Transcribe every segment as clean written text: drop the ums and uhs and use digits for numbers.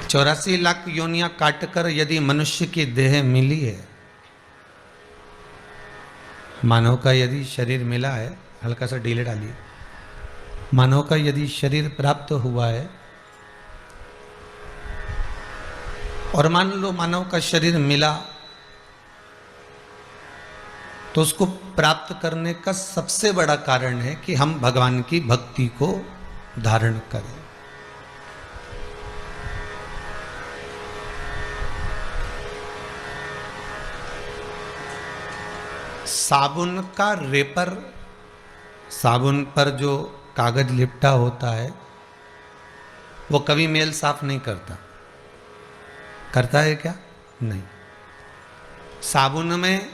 84 लाख योनियां काटकर यदि मनुष्य की देह मिली है, मानव का यदि शरीर मिला है, हल्का सा ढीले डालिए, मानव का यदि शरीर प्राप्त हुआ है और मान लो मानव का शरीर मिला, तो उसको प्राप्त करने का सबसे बड़ा कारण है कि हम भगवान की भक्ति को धारण करें। साबुन का रेपर, साबुन पर जो कागज लिपटा होता है वो कभी मेल साफ नहीं करता, करता है क्या? नहीं। साबुन में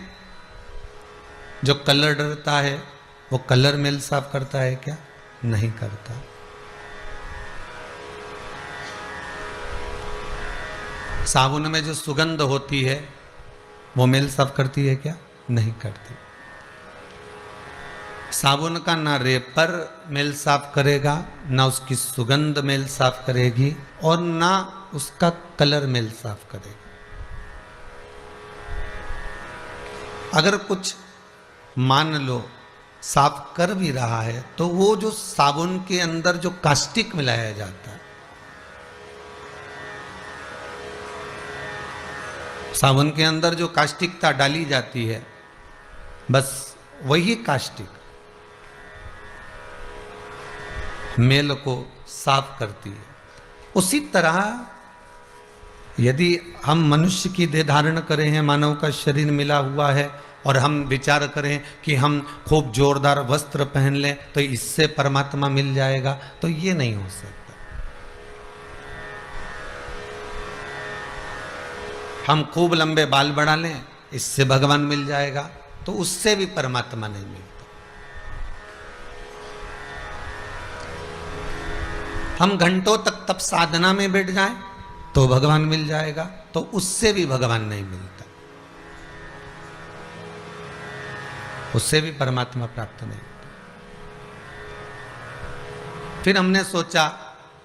जो कलर डलता है वो कलर मेल साफ करता है क्या? नहीं करता। साबुन में जो सुगंध होती है वो मेल साफ करती है क्या? नहीं करती। साबुन का ना रेपर मेल साफ करेगा, ना उसकी सुगंध मेल साफ करेगी और ना उसका कलर मेल साफ करेगा। अगर कुछ मान लो साफ कर भी रहा है तो वो जो साबुन के अंदर जो कास्टिक मिलाया जाता है, साबुन के अंदर जो कास्टिकता डाली जाती है, बस वही कास्टिक मेल को साफ करती है। उसी तरह यदि हम मनुष्य की देह धारण करें हैं, मानव का शरीर मिला हुआ है और हम विचार करें कि हम खूब जोरदार वस्त्र पहन लें तो इससे परमात्मा मिल जाएगा, तो ये नहीं हो सकता। हम खूब लंबे बाल बढ़ा लें, इससे भगवान मिल जाएगा, तो उससे भी परमात्मा नहीं मिलता। हम घंटों तक तप साधना में बैठ जाएं तो भगवान मिल जाएगा, तो उससे भी भगवान नहीं मिलता, उससे भी परमात्मा प्राप्त नहीं होता। फिर हमने सोचा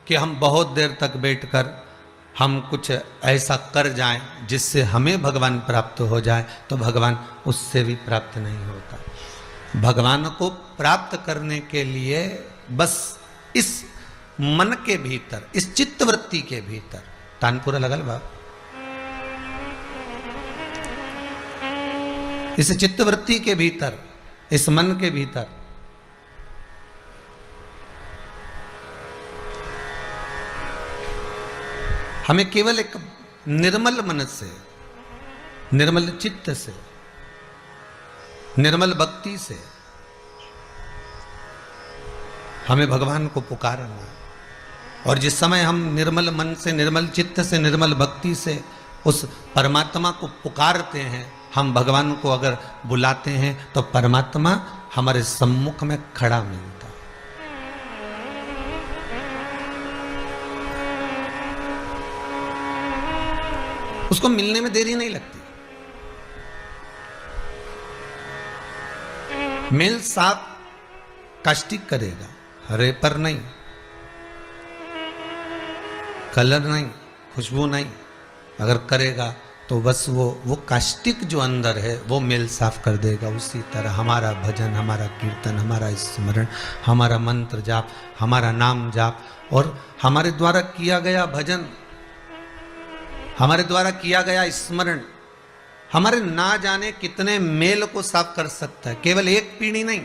कि हम बहुत देर तक बैठकर हम कुछ ऐसा कर जाएं जिससे हमें भगवान प्राप्त हो जाए, तो भगवान उससे भी प्राप्त नहीं होता। भगवान को प्राप्त करने के लिए बस इस मन के भीतर, इस चित्तवृत्ति के भीतर, तानपुरा लगल बा, इस चित्तवृत्ति के भीतर, इस मन के भीतर हमें केवल एक निर्मल मन से, निर्मल चित्त से, निर्मल भक्ति से हमें भगवान को पुकारना है। और जिस समय हम निर्मल मन से, निर्मल चित्त से, निर्मल भक्ति से उस परमात्मा को पुकारते हैं, हम भगवान को अगर बुलाते हैं, तो परमात्मा हमारे सम्मुख में खड़ा मिलता है। उसको मिलने में देरी नहीं लगती। मेल साफ कास्टिक करेगा, रेपर नहीं, कलर नहीं, खुशबू नहीं, अगर करेगा तो बस वो कास्टिक जो अंदर है वो मेल साफ कर देगा। उसी तरह हमारा भजन, हमारा कीर्तन, हमारा स्मरण, हमारा मंत्र जाप, हमारा नाम जाप और हमारे द्वारा किया गया भजन, हमारे द्वारा किया गया स्मरण हमारे ना जाने कितने मेल को साफ कर सकता है। केवल एक पीढ़ी नहीं,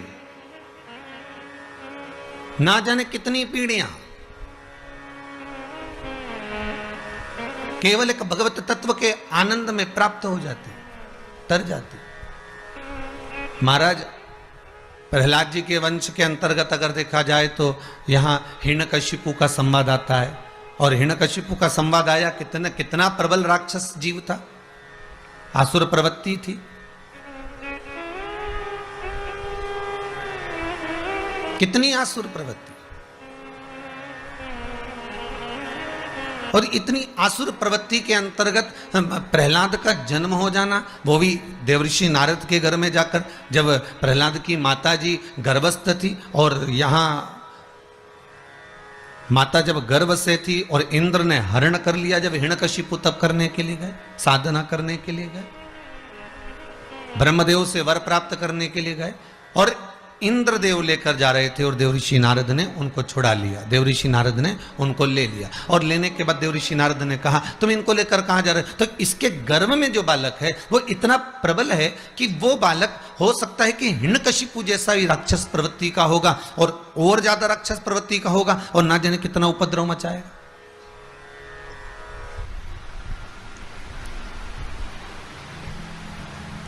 ना जाने कितनी पीढ़ियां केवल एक भगवत तत्व के आनंद में प्राप्त हो जाती, तर जाती। महाराज प्रहलाद जी के वंश के अंतर्गत अगर देखा जाए तो यहां हिरण्यकशिपु का संवाद आता है, और हिरण्यकशिपु का संवाद आया, कितना प्रबल राक्षस जीव था, आसुर प्रवृत्ति थी, कितनी आसुर प्रवृत्ति, और इतनी आसुर प्रवृत्ति के अंतर्गत प्रहलाद का जन्म हो जाना, वो भी देवर्षि नारद के घर में जाकर, जब प्रहलाद की माता जी गर्भस्थ थी और यहाँ माता जब गर्भ से थी और इंद्र ने हरण कर लिया, जब हिरण्यकशिपु तप करने के लिए गए, साधना करने के लिए गए, ब्रह्मदेव से वर प्राप्त करने के लिए गए, और इंद्रदेव लेकर जा रहे थे और देवऋषि नारद ने उनको छुड़ा लिया। देवऋषि नारद ने उनको ले लिया और लेने के बाद देवऋषि नारद ने कहा तुम इनको लेकर कहां जा रहे हो? तो इसके गर्भ में जो बालक है वो इतना प्रबल है कि वो बालक हो सकता है कि हिरण्यकशिपु जैसा ही राक्षस प्रवृत्ति का होगा और ज्यादा राक्षस प्रवृत्ति का होगा और ना जाने कितना उपद्रव मचाएगा।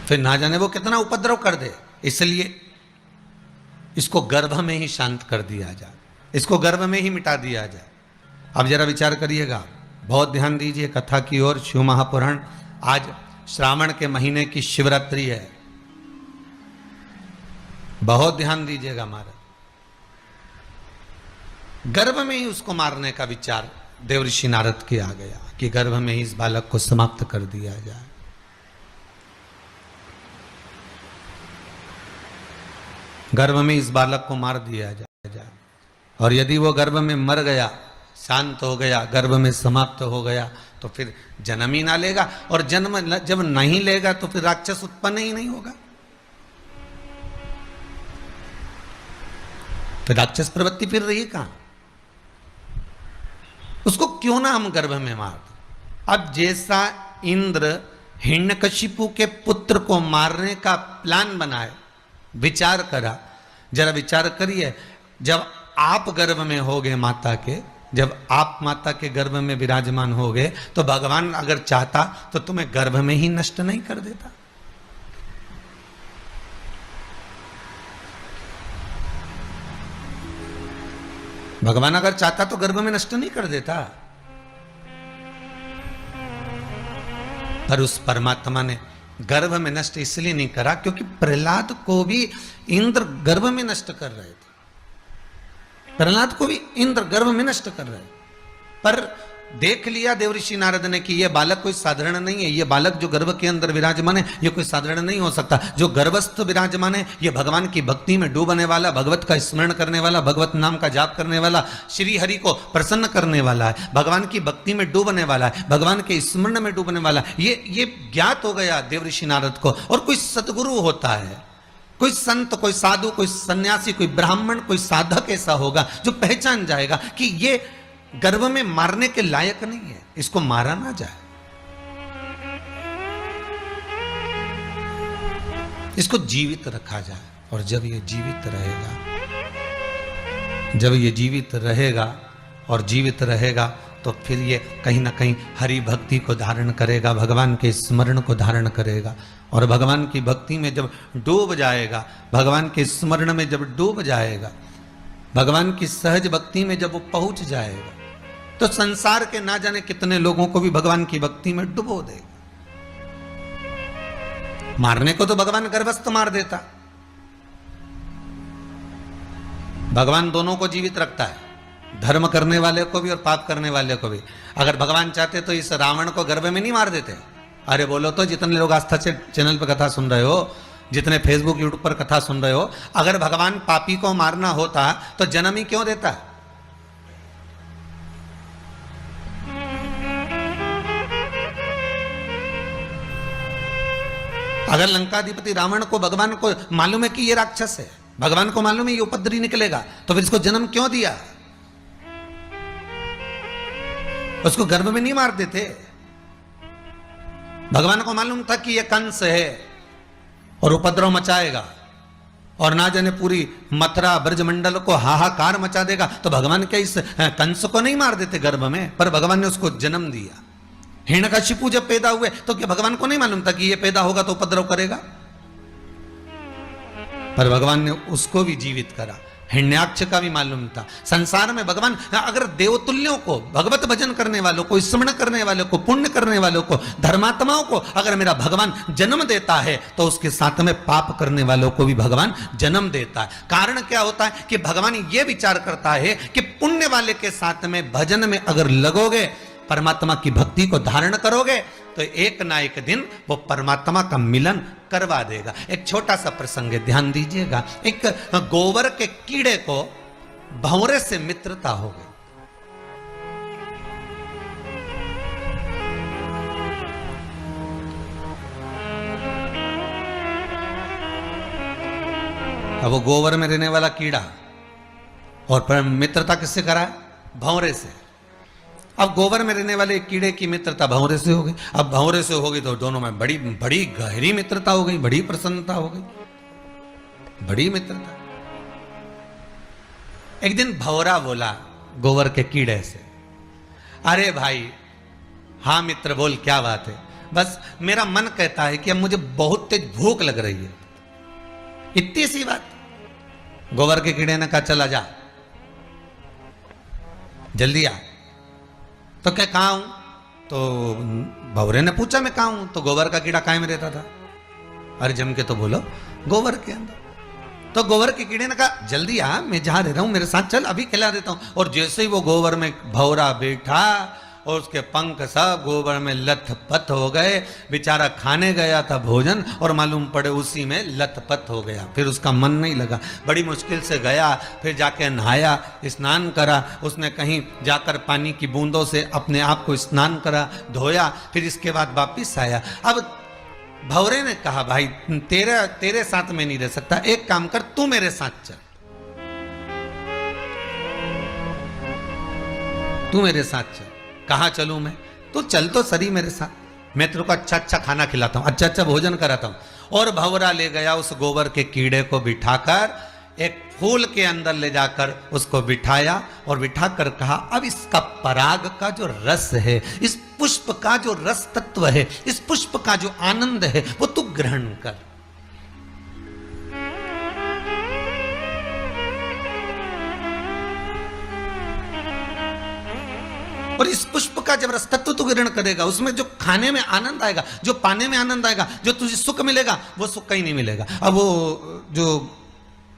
फिर ना जाने वो कितना उपद्रव कर दे, इसलिए इसको गर्भ में ही शांत कर दिया जाए, इसको गर्भ में ही मिटा दिया जाए। अब जरा विचार करिएगा, बहुत ध्यान दीजिए कथा की ओर। शिव महापुराण, आज श्रावण के महीने की शिवरात्रि है, बहुत ध्यान दीजिएगा। महाराज गर्भ में ही उसको मारने का विचार देवऋषि नारद के आ गया कि गर्भ में ही इस बालक को समाप्त कर दिया जाए। गर्भ में इस बालक को मार दिया जाए, और यदि वो गर्भ में मर गया, शांत हो गया, गर्भ में समाप्त हो गया, तो फिर जन्म ही ना लेगा, और जन्म जब नहीं लेगा तो फिर राक्षस उत्पन्न ही नहीं होगा, फिर राक्षस प्रवृत्ति फिर रही कहां? उसको क्यों ना हम गर्भ में मार दें। अब जैसा इंद्र हिरण्यकशिपु के पुत्र को मारने का प्लान बनाए, विचार करा, जरा विचार करिए, जब आप गर्भ में होगे माता के, जब आप माता के गर्भ में विराजमान होगे, तो भगवान अगर चाहता तो तुम्हें गर्भ में ही नष्ट नहीं कर देता। भगवान अगर चाहता तो गर्भ में नष्ट नहीं कर देता, पर उस परमात्मा ने गर्भ में नष्ट इसलिए नहीं करा क्योंकि प्रहलाद को भी इंद्र गर्भ में नष्ट कर रहे थे। प्रहलाद को भी इंद्र गर्भ में नष्ट कर रहे, पर देख लिया देवऋषि नारद ने कि यह बालक कोई साधारण नहीं है, यह बालक जो गर्भ के अंदर विराजमान है यह कोई साधारण नहीं हो सकता। जो गर्भस्थ विराजमान है यह भगवान की भक्ति में डूबने वाला, भगवत का स्मरण करने वाला, भगवत नाम का जाप करने वाला, श्री हरि को प्रसन्न करने वाला है, भगवान की भक्ति में डूबने वाला है, भगवान के स्मरण में डूबने वाला है। ये ज्ञात हो गया देवऋषि नारद को। और कोई सदगुरु होता है, कोई संत, कोई साधु, कोई सन्यासी, कोई ब्राह्मण, कोई साधक ऐसा होगा जो पहचान जाएगा कि ये गर्भ में मारने के लायक नहीं है, इसको मारा ना जाए, इसको जीवित रखा जाए। और जब ये जीवित रहेगा, जब ये जीवित रहेगा और जीवित रहेगा तो फिर ये कहीं ना कहीं हरि भक्ति को धारण करेगा, भगवान के स्मरण को धारण करेगा, और भगवान की भक्ति में जब डूब जाएगा, भगवान के स्मरण में जब डूब जाएगा, भगवान की सहज भक्ति में जब वो पहुंच जाएगा, तो संसार के ना जाने कितने लोगों को भी भगवान की भक्ति में डुबो देगा। मारने को तो भगवान गर्भस्थ मार देता, भगवान दोनों को जीवित रखता है, धर्म करने वाले को भी और पाप करने वाले को भी। अगर भगवान चाहते तो इस रावण को गर्भ में नहीं मार देते। अरे बोलो तो, जितने लोग आस्था से चैनल पर कथा सुन रहे हो, जितने फेसबुक यूट्यूब पर कथा सुन रहे हो, अगर भगवान पापी को मारना होता तो जन्म ही क्यों देता? अगर लंकाधिपति रावण को भगवान को मालूम है कि ये राक्षस है, भगवान को मालूम है ये उपद्रवी निकलेगा, तो फिर इसको जन्म क्यों दिया? उसको गर्भ में नहीं मार देते। भगवान को मालूम था कि ये कंस है और उपद्रव मचाएगा और ना जाने पूरी मथुरा ब्रजमंडल को हाहाकार मचा देगा, तो भगवान क्या इस कंस को नहीं मार देते गर्भ में? पर भगवान ने उसको जन्म दिया। हिरण्यकशिपु जब पैदा हुए तो क्या भगवान को नहीं मालूम था कि ये पैदा होगा तो उपद्रव करेगा? पर भगवान ने उसको भी जीवित करा। हिरण्याक्ष का भी मालूम था। संसार में भगवान अगर देवतुल्यों को, भगवत भजन करने वालों को, स्मरण करने वालों को, पुण्य करने वालों को, धर्मात्माओं को अगर मेरा भगवान जन्म देता है तो उसके साथ में पाप करने वालों को भी भगवान जन्म देता है। कारण क्या होता है कि भगवान ये विचार करता है कि पुण्य वाले के साथ में भजन में अगर लगोगे, परमात्मा की भक्ति को धारण करोगे, तो एक ना एक दिन वो परमात्मा का मिलन करवा देगा। एक छोटा सा प्रसंग है, ध्यान दीजिएगा। एक गोबर के कीड़े को भंवरे से मित्रता हो गई। अब वो गोबर में रहने वाला कीड़ा और पर मित्रता किससे करा है? भंवरे से। अब गोबर में रहने वाले कीड़े की मित्रता भंवरे से हो गई। अब भंवरे से हो गई तो दोनों में बड़ी बड़ी गहरी मित्रता हो गई, बड़ी प्रसन्नता हो गई, बड़ी मित्रता। एक दिन भंवरा बोला गोबर के कीड़े से, अरे भाई, हाँ मित्र बोल, क्या बात है? बस मेरा मन कहता है कि अब मुझे बहुत तेज भूख लग रही है। इतनी सी बात। गोबर के कीड़े ने कहा चला जा, जल्दी आ। तो क्या कहाँ हूं? तो भंवरे ने पूछा मैं कहाँ हूं? तो गोबर का कीड़ा काहे में रहता था? अरे जम के तो बोलो, गोबर के अंदर। तो गोबर के कीड़े ने कहा जल्दी आ, मैं जहां रह रहा हूं मेरे साथ चल, अभी खिला देता हूं। और जैसे ही वो गोबर में भंवरा बैठा और उसके पंख सब गोबर में लथपथ हो गए। बेचारा खाने गया था भोजन और मालूम पड़े उसी में लथपथ हो गया। फिर उसका मन नहीं लगा, बड़ी मुश्किल से गया, फिर जाके नहाया, स्नान करा। उसने कहीं जाकर पानी की बूंदों से अपने आप को स्नान करा, धोया, फिर इसके बाद वापिस आया। अब भंवरे ने कहा भाई तेरे साथ में नहीं रह सकता, एक काम कर, तू मेरे साथ चल, तू मेरे साथ चल। कहाँ चलूं मैं? तो चल तो सरी मेरे साथ, मैं तेरे को अच्छा अच्छा खाना खिलाता हूं, अच्छा अच्छा भोजन कराता हूं। और भंवरा ले गया उस गोबर के कीड़े को बिठाकर एक फूल के अंदर ले जाकर उसको बिठाया और बिठाकर कहा अब इसका पराग का जो रस है, इस पुष्प का जो रस तत्व है, इस पुष्प का जो आनंद है, वो तू ग्रहण कर। और इस पुष्प का जब रस तत्व तू ग्रहण करेगा, उसमें जो खाने में आनंद आएगा, जो पाने में आनंद आएगा, जो तुझे सुख मिलेगा, वो सुख कहीं नहीं मिलेगा। अब वो जो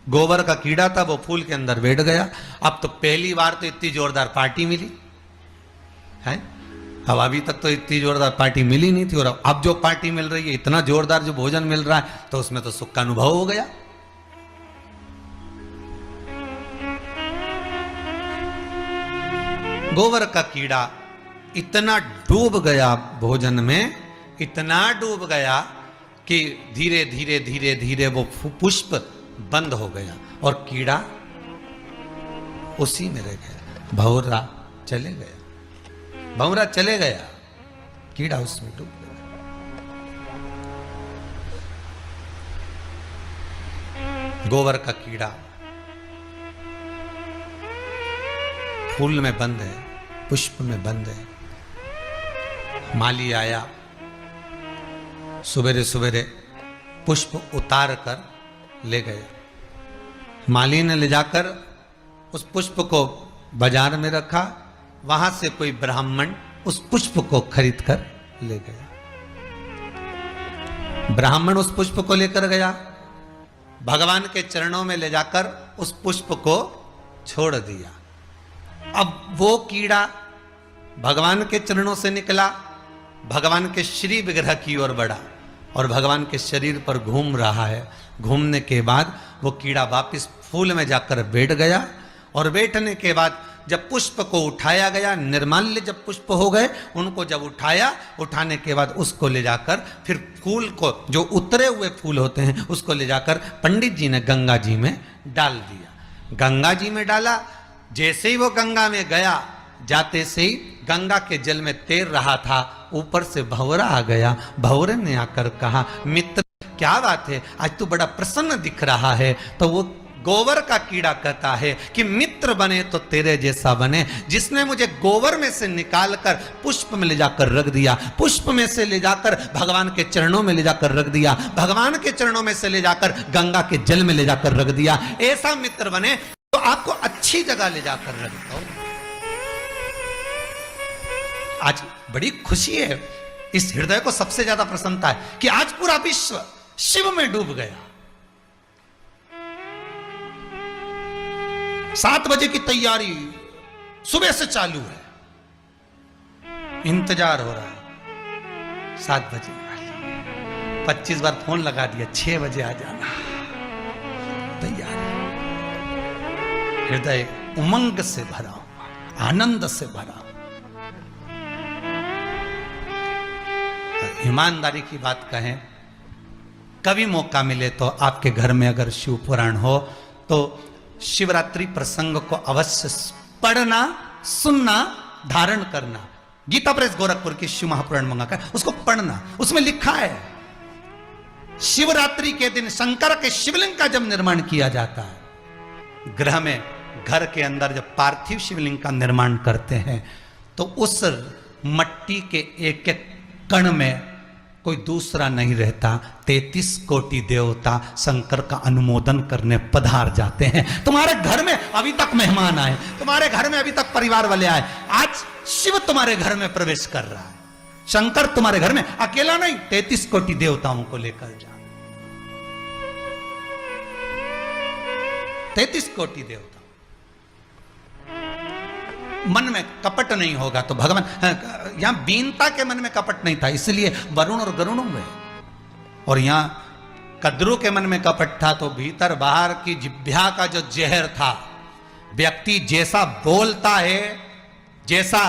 गोबर का कीड़ा था वो फूल के अंदर बैठ गया। अब तो पहली बार तो इतनी जोरदार पार्टी मिली है। अब अभी तक तो इतनी जोरदार पार्टी मिली नहीं थी, और अब जो पार्टी मिल रही है, इतना जोरदार जो भोजन मिल रहा है, तो उसमें तो सुख का अनुभव हो गया। गोबर का कीड़ा इतना डूब गया भोजन में, इतना डूब गया कि धीरे धीरे धीरे धीरे वो पुष्प बंद हो गया और कीड़ा उसी में रह गया। भंवरा चले गया, भंवरा चले गया, कीड़ा उसमें डूब गया। गोबर का कीड़ा फूल में बंद है, पुष्प में बंद है। माली आया, सवेरे सवेरे पुष्प उतार कर ले गए। माली ने ले जाकर उस पुष्प को बाजार में रखा, वहां से कोई ब्राह्मण उस पुष्प को खरीद कर ले गया। ब्राह्मण उस पुष्प को लेकर गया, भगवान के चरणों में ले जाकर उस पुष्प को छोड़ दिया। अब वो कीड़ा भगवान के चरणों से निकला, भगवान के श्री विग्रह की ओर बढ़ा और भगवान के शरीर पर घूम रहा है। घूमने के बाद वो कीड़ा वापस फूल में जाकर बैठ गया, और बैठने के बाद जब पुष्प को उठाया गया, निर्माल्य जब पुष्प हो गए, उनको जब उठाया, उठाने के बाद उसको ले जाकर फिर फूल को, जो उतरे हुए फूल होते हैं, उसको ले जाकर पंडित जी ने गंगा जी में डाल दिया। गंगा जी में डाला, जैसे ही वो गंगा में गया, जाते से ही गंगा के जल में तैर रहा था, ऊपर से भंवरा आ गया। भंवरे ने आकर कहा मित्र क्या बात है, आज तू बड़ा प्रसन्न दिख रहा है। तो वो गोबर का कीड़ा कहता है कि मित्र बने तो तेरे जैसा बने, जिसने मुझे गोबर में से निकालकर पुष्प में ले जाकर रख दिया, पुष्प में से ले जाकर भगवान के चरणों में ले जाकर रख दिया, भगवान के चरणों में से ले जाकर गंगा के जल में ले जाकर रख दिया, ऐसा मित्र बने तो आपको अच्छी जगह ले जाकर रख दो। आज बड़ी खुशी है, इस हृदय को सबसे ज्यादा प्रसन्नता है कि आज पूरा विश्व शिव में डूब गया। 7 बजे की तैयारी सुबह से चालू है, इंतजार हो रहा है। 7 बजे 25 बार फोन लगा दिया, 6 बजे आ जाना, तैयार। हृदय उमंग से भरा, आनंद से भरा। ईमानदारी की बात कहें, कभी मौका मिले तो आपके घर में अगर शिव पुराण हो तो शिवरात्रि प्रसंग को अवश्य पढ़ना, सुनना, धारण करना। गीता प्रेस गोरखपुर की शिव महापुराण मंगाकर उसको पढ़ना। उसमें लिखा है शिवरात्रि के दिन शंकर के शिवलिंग का जब निर्माण किया जाता है, गृह में, घर के अंदर जब पार्थिव शिवलिंग का निर्माण करते हैं तो उस मट्टी के एक एक कण में कोई दूसरा नहीं रहता। 33 कोटि देवता शंकर का अनुमोदन करने पधार जाते हैं। तुम्हारे घर में अभी तक मेहमान आए, तुम्हारे घर में अभी तक परिवार वाले आए, आज शिव तुम्हारे घर में प्रवेश कर रहा है। शंकर तुम्हारे घर में अकेला नहीं, 33 कोटि देवताओं को लेकर जा। 33 कोटि देवता। मन में कपट नहीं होगा तो भगवान, यहां बीनता के मन में कपट नहीं था, इसलिए वरुण और गरुण हुए। और यहां कद्रू के मन में कपट था तो भीतर बाहर की जिह्वा का जो जहर था, व्यक्ति जैसा बोलता है, जैसा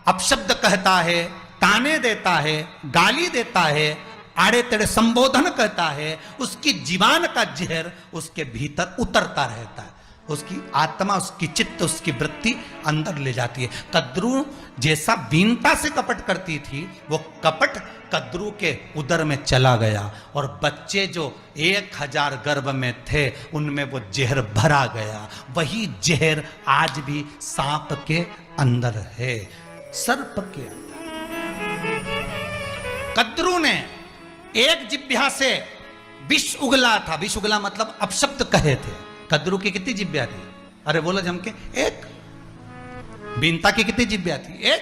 अपशब्द कहता है, ताने देता है, गाली देता है, आड़े तेड़े संबोधन कहता है, उसकी जीवान का जहर उसके भीतर उतरता रहता है। उसकी आत्मा, उसकी चित्त, उसकी वृत्ति अंदर ले जाती है। कद्रू जैसा बीनता से कपट करती थी, वो कपट कद्रू के उदर में चला गया और बच्चे जो 1000 गर्भ में थे उनमें वो जहर भरा गया। वही जहर आज भी सांप के अंदर है, सर्प के अंदर। कद्रू ने एक जिह्वा से विष उगला था। विष उगला मतलब अपशब्द कहे थे। कद्रू की कितनी जिह्वा थी? अरे बोलो जम के, एक। बीनता की कितनी जिह्वा थी? एक।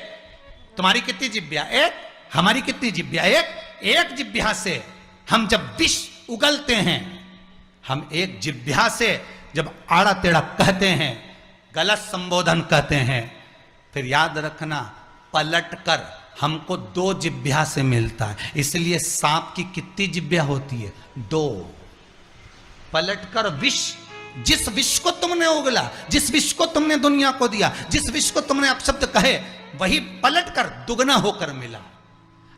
तुम्हारी कितनी जिह्वा? एक। हमारी कितनी जिह्वा? एक। एक जिह्वा से हम जब विष उगलते हैं, हम एक जिह्वा से जब आड़ा टेढ़ा कहते हैं, गलत संबोधन कहते हैं, फिर याद रखना पलट कर हमको 2 जिह्वा से मिलता है। इसलिए सांप की कितनी जिह्वा होती है? 2। पलट कर विष, जिस विष को तुमने उगला, जिस विष को तुमने दुनिया को दिया, जिस विष को तुमने अपशब्द कहे, वही पलट कर दुगना होकर मिला।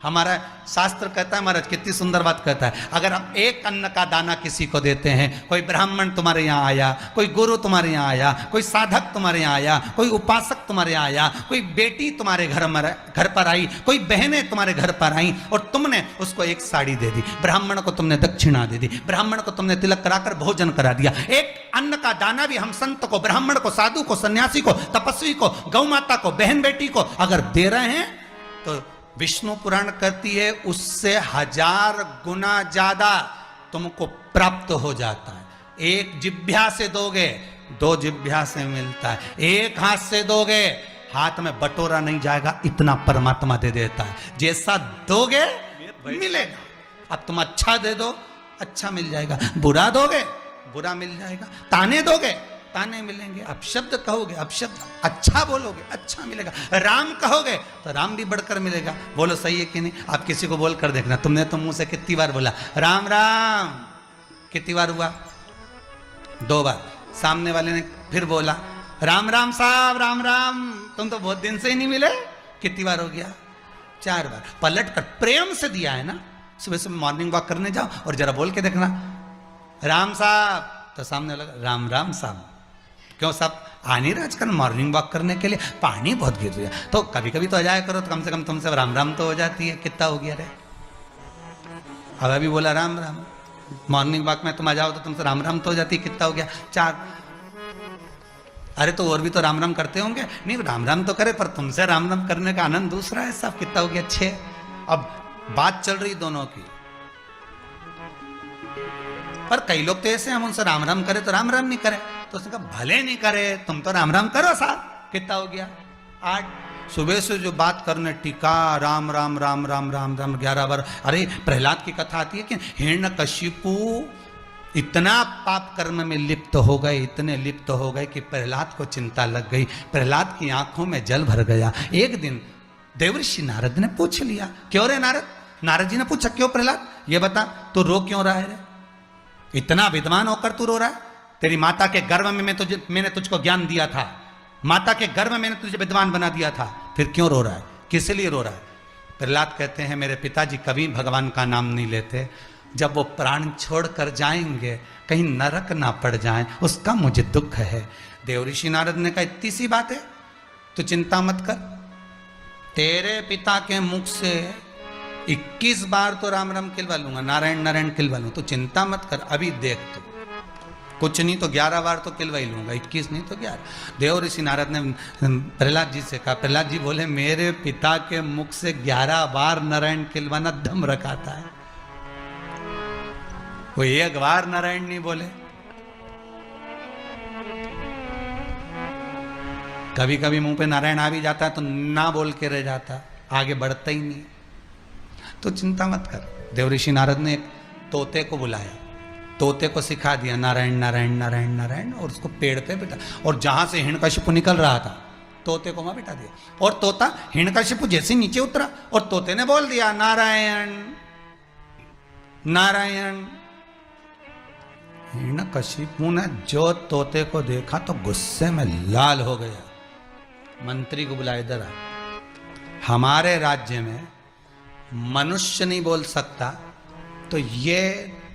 हमारा शास्त्र कहता है, महाराज कितनी सुंदर बात कहता है, अगर हम एक अन्न का दाना किसी को देते हैं, कोई ब्राह्मण तुम्हारे यहाँ आया, कोई गुरु तुम्हारे यहाँ आया, कोई साधक तुम्हारे यहाँ आया, कोई उपासक तुम्हारे यहाँ आया, कोई बेटी तुम्हारे घर पर आई, कोई बहनें तुम्हारे घर पर आई और तुमने उसको एक साड़ी दे दी, ब्राह्मण को तुमने दक्षिणा दे दी, ब्राह्मण को तुमने तिलक कराकर भोजन करा दिया। एक अन्न का दाना भी हम संत को, ब्राह्मण को, साधु को, सन्यासी को, तपस्वी को, गौ माता को, बहन बेटी को अगर दे रहे हैं तो विष्णु पुराण कहती है उससे 1000 गुना ज्यादा तुमको प्राप्त हो जाता है। एक जिह्वा से दोगे, 2 जिह्वा से मिलता है। एक हाथ से दोगे, हाथ में बटोरा नहीं जाएगा, इतना परमात्मा दे देता है। जैसा दोगे मिलेगा। अब तुम अच्छा दे दो, अच्छा मिल जाएगा। बुरा दोगे, बुरा मिल जाएगा। ताने दोगे, ताने मिलेंगे। अपशब्द कहोगे, अपशब्द। अच्छा बोलोगे, अच्छा मिलेगा। राम कहोगे तो राम भी बढ़कर मिलेगा। बोलो सही है कि नहीं? आप किसी को बोल कर देखना, तुमने तो मुंह से कितनी बार बोला राम राम? कितनी बार हुआ? 2 बार। सामने वाले ने फिर बोला राम राम साहब, राम राम, तुम तो बहुत दिन से ही नहीं मिले। कितनी बार हो गया? 4 बार। पलट कर प्रेम से दिया है ना। सुबह सुबह मॉर्निंग वॉक करने जाओ और जरा बोल के देखना राम साहब, तो सामने लगा राम राम साहब। क्यों साहब आ नहीं रहा आजकल मॉर्निंग वॉक करने के लिए? पानी बहुत गिर रहा है, तो कभी कभी तो आ जाया करो, तो कम से कम तुमसे राम राम तो हो जाती है। कितना हो गया रे? अब अभी बोला राम राम। मॉर्निंग वॉक में तुम आ जाओ तो तुमसे राम राम तो हो जाती है। कितना हो गया? 4। अरे तो और भी तो राम राम करते होंगे। नहीं, राम राम तो करे, पर तुमसे राम राम करने का आनंद दूसरा है साहब। कितना हो गया? 6। अब बात चल रही दोनों की, पर कई लोग तो ऐसे हम उनसे राम राम करे तो राम राम नहीं करे। तो उसने कहा भले नहीं करे, तुम तो राम राम करो साहब। कितना हो गया? 8। सुबह से जो बात करने टीका राम राम राम राम राम राम 11 बार। अरे प्रहलाद की कथा आती है कि हिरण्यकशिपु इतना पाप कर्म में लिप्त हो गए, इतने लिप्त हो गए कि प्रहलाद को चिंता लग गई। प्रहलाद की आंखों में जल भर गया। एक दिन देवर्षि नारद ने पूछ लिया, क्यों रे नारद? नारद जी ने पूछा, क्यों प्रहलाद, ये बता तू रो क्यों रहा है रे? इतना विद्वान होकर तू रो रहा है? तेरी माता के गर्भ में मैंने तुझको ज्ञान दिया था, माता के गर्भ में मैंने तुझे विद्वान बना दिया था, फिर क्यों रो रहा है? किस लिए रो रहा है? प्रहलाद कहते हैं मेरे पिताजी कभी भगवान का नाम नहीं लेते जब वो प्राण छोड़ कर जाएंगे कहीं नरक ना पड़ जाएं, उसका मुझे दुख है। देव ऋषि नारद ने कहा इतनी सी बात है, तो चिंता मत कर, तेरे पिता के मुख से 21 बार तो राम राम किलवा लूंगा, नारायण नारायण किलवा लूंगा, तो चिंता मत कर, अभी देख तू, कुछ नहीं तो 11 बार तो किलवा ही लूंगा, 21 नहीं तो 11। देव ऋषि नारद ने प्रहलाद जी से कहा, प्रहलाद जी बोले मेरे पिता के मुख से 11 बार नारायण किलवाना दम रखाता है, वो एक बार नारायण नहीं बोले। कभी कभी मुंह पे नारायण आ भी जाता है तो ना बोल के रह जाता, आगे बढ़ता ही नहीं। तो चिंता मत कर। देव ऋषि नारद ने एक तोते को बुलाया, तोते को सिखा दिया नारायण नारायण नारायण नारायण, और उसको पेड़ पे बिठा, और जहां से हिरण्यकशिपु निकल रहा था तोते को वहां बिठा दिया, और तोता हिरण्यकशिपु जैसे नीचे उतरा और तोते ने बोल दिया नारायण नारायण। हिरण्यकशिपु ने जो तोते को देखा तो गुस्से में लाल हो गया, मंत्री को बुलाया, इधर आ, हमारे राज्य में मनुष्य नहीं बोल सकता तो ये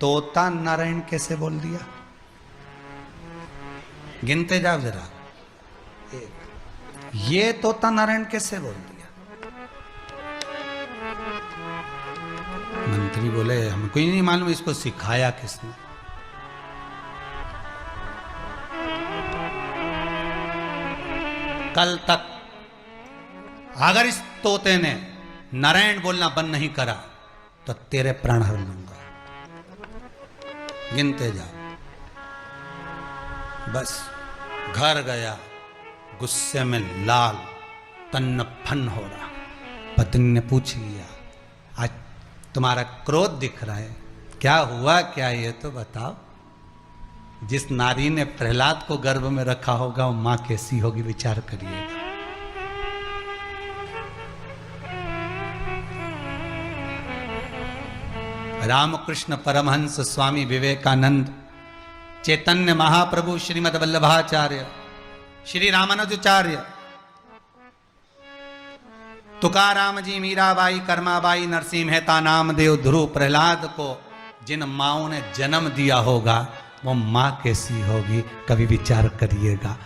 तोता नारायण कैसे बोल दिया? गिनते जाओ जरा, ये तोता नारायण कैसे बोल दिया? मंत्री बोले हमको ही नहीं मालूम, इसको सिखाया किसने? कल तक अगर इस तोते ने नारायण बोलना बंद नहीं करा तो तेरे प्राण हर लूंगा। गिनते जाओ। बस घर गया, गुस्से में लाल, तन्न फन हो रहा। पत्नी ने पूछ लिया आज तुम्हारा क्रोध दिख रहा है, क्या हुआ क्या, ये तो बताओ। जिस नारी ने प्रहलाद को गर्भ में रखा होगा वो मां कैसी होगी, विचार करिएगा। रामकृष्ण परमहंस स्वामी विवेकानंद, चैतन्य महाप्रभु श्रीमद वल्लभाचार्य, श्री रामानुजाचार्य, तुकाराम जी, मीराबाई, कर्माबाई, नरसिंह मेहता, नामदेव, ध्रुव, प्रहलाद को जिन माओं ने जन्म दिया होगा वो मां कैसी होगी, कभी विचार करिएगा।